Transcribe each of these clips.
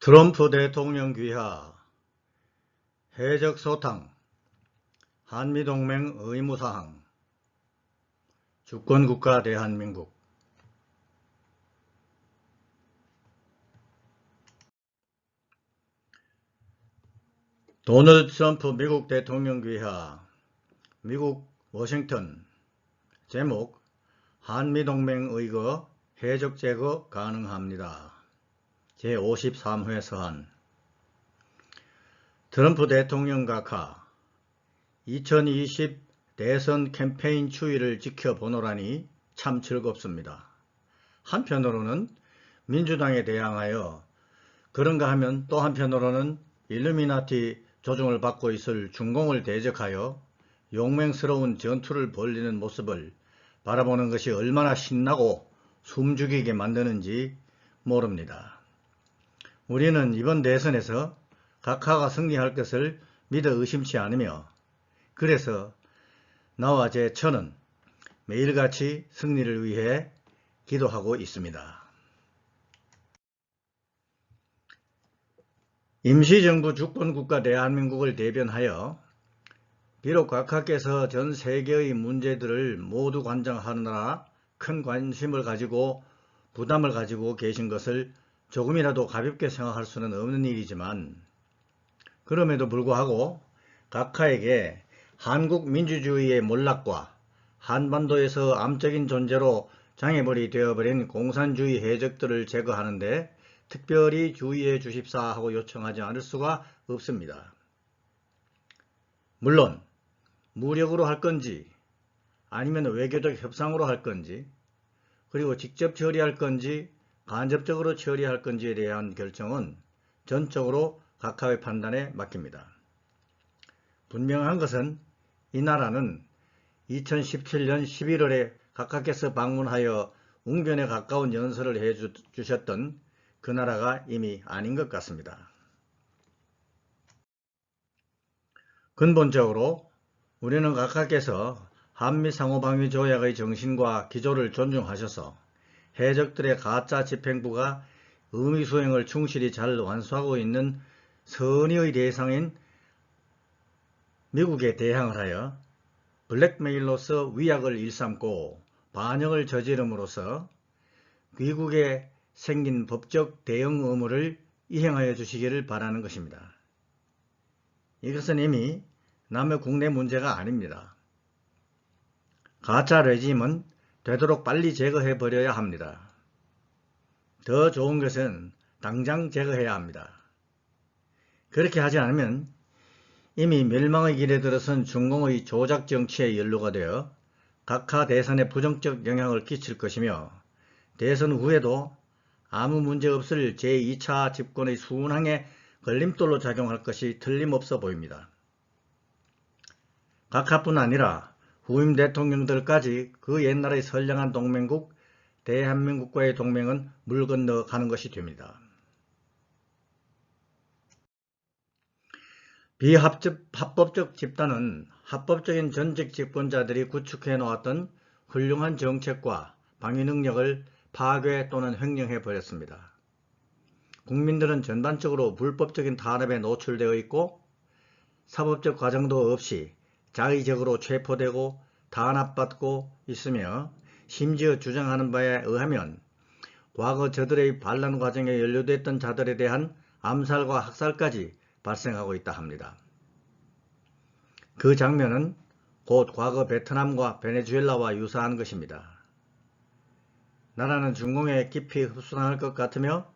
트럼프 대통령 귀하, 해적 소탕, 한미동맹 의무사항, 주권국가 대한민국. 도널드 트럼프 미국 대통령 귀하, 미국 워싱턴. 제목, 한미동맹 의거 해적 제거 가능합니다. 제53회 서한. 트럼프 대통령 각하, 2020 대선 캠페인 추이를 지켜보노라니 참 즐겁습니다. 한편으로는 민주당에 대항하여 그런가 하면 또 한편으로는 일루미나티 조종을 받고 있을 중공을 대적하여 용맹스러운 전투를 벌이는 모습을 바라보는 것이 얼마나 신나고 숨죽이게 만드는지 모릅니다. 우리는 이번 대선에서 각하가 승리할 것을 믿어 의심치 않으며 그래서 나와 제 처는 매일같이 승리를 위해 기도하고 있습니다. 임시정부 주권국가 대한민국을 대변하여 비록 각하께서 전 세계의 문제들을 모두 관장하느라 큰 관심을 가지고 부담을 가지고 계신 것을 조금이라도 가볍게 생각할 수는 없는 일이지만 그럼에도 불구하고 각하에게 한국 민주주의의 몰락과 한반도에서 암적인 존재로 장애물이 되어버린 공산주의 해적들을 제거하는데 특별히 주의해 주십사 하고 요청하지 않을 수가 없습니다. 물론 무력으로 할 건지 아니면 외교적 협상으로 할 건지 그리고 직접 처리할 건지 간접적으로 처리할 건지에 대한 결정은 전적으로 각하의 판단에 맡깁니다. 분명한 것은 이 나라는 2017년 11월에 각하께서 방문하여 웅변에 가까운 연설을 해주셨던 그 나라가 이미 아닌 것 같습니다. 근본적으로 우리는 각하께서 한미상호방위조약의 정신과 기조를 존중하셔서 해적들의 가짜 집행부가 의무수행을 충실히 잘 완수하고 있는 선의의 대상인 미국에 대항을 하여 블랙메일로서 위약을 일삼고 반역을 저지름으로써 미국에 생긴 법적 대응 의무를 이행하여 주시기를 바라는 것입니다. 이것은 이미 남의 국내 문제가 아닙니다. 가짜 레짐은 되도록 빨리 제거해 버려야 합니다. 더 좋은 것은 당장 제거해야 합니다. 그렇게 하지 않으면 이미 멸망의 길에 들어선 중공의 조작 정치에 연루가 되어 각하 대선에 부정적 영향을 끼칠 것이며 대선 후에도 아무 문제 없을 제2차 집권의 순항에 걸림돌로 작용할 것이 틀림없어 보입니다. 각하뿐 아니라 후임 대통령들까지 그 옛날의 선량한 동맹국 대한민국과의 동맹은 물 건너 가는 것이 됩니다. 비합법적 집단은 합법적인 전직 집권자들이 구축해 놓았던 훌륭한 정책과 방위 능력을 파괴 또는 횡령해 버렸습니다. 국민들은 전반적으로 불법적인 탄압에 노출되어 있고 사법적 과정도 없이 자의적으로 체포되고 탄압받고 있으며 심지어 주장하는 바에 의하면 과거 저들의 반란 과정에 연루됐던 자들에 대한 암살과 학살까지 발생하고 있다 합니다. 그 장면은 곧 과거 베트남과 베네수엘라와 유사한 것입니다. 나라는 중공에 깊이 흡수당할 것 같으며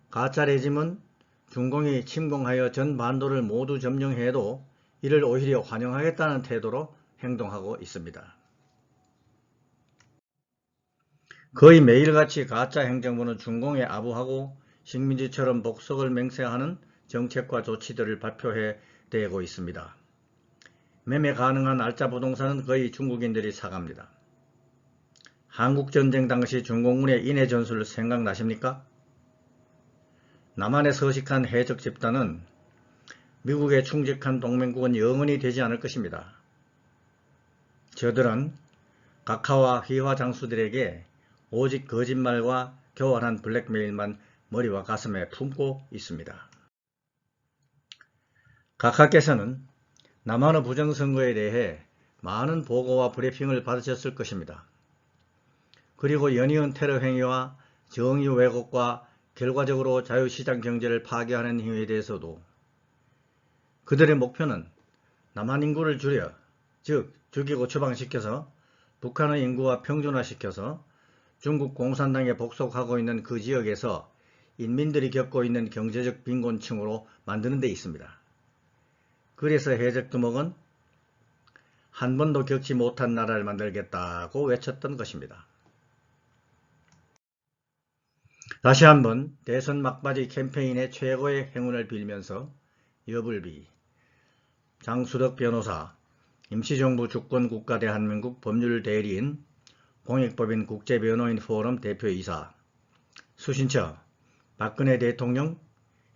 가짜 레짐은 중공이 침공하여 전 반도를 모두 점령해도 이를 오히려 환영하겠다는 태도로 행동하고 있습니다. 거의 매일같이 가짜 행정부는 중공에 아부하고 식민지처럼 복속을 맹세하는 정책과 조치들을 발표해 대고 있습니다. 매매 가능한 알짜 부동산은 거의 중국인들이 사갑니다. 한국전쟁 당시 중공군의 인해 전술 생각나십니까? 남한에 서식한 해적 집단은 미국에 충직한 동맹국은 영원히 되지 않을 것입니다. 저들은 각하와 휘화 장수들에게 오직 거짓말과 교활한 블랙메일만 머리와 가슴에 품고 있습니다. 각하께서는 남한의 부정선거에 대해 많은 보고와 브리핑을 받으셨을 것입니다. 그리고 연이은 테러 행위와 정의 왜곡과 결과적으로 자유시장 경제를 파괴하는 행위에 대해서도 그들의 목표는 남한 인구를 줄여, 즉 죽이고 추방시켜서 북한의 인구와 평준화시켜서 중국 공산당에 복속하고 있는 그 지역에서 인민들이 겪고 있는 경제적 빈곤층으로 만드는 데 있습니다. 그래서 해적두목은 한 번도 겪지 못한 나라를 만들겠다고 외쳤던 것입니다. 다시 한번 대선 막바지 캠페인의 최고의 행운을 빌면서 여불비, 장수덕 변호사, 임시정부 주권국가 대한민국 법률대리인, 공익법인 국제변호인 포럼 대표이사, 수신처, 박근혜 대통령,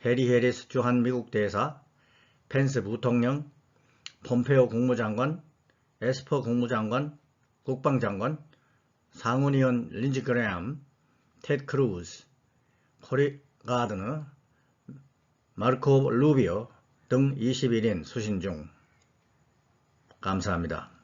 해리 해리스 주한 미국 대사, 펜스 부통령, 폼페오 국무장관, 에스퍼 국무장관, 국방장관, 상원의원 린지 그레엄, 테드 크루즈, 코리 가드너, 마르코 루비오 등 21인 수신 중. 감사합니다.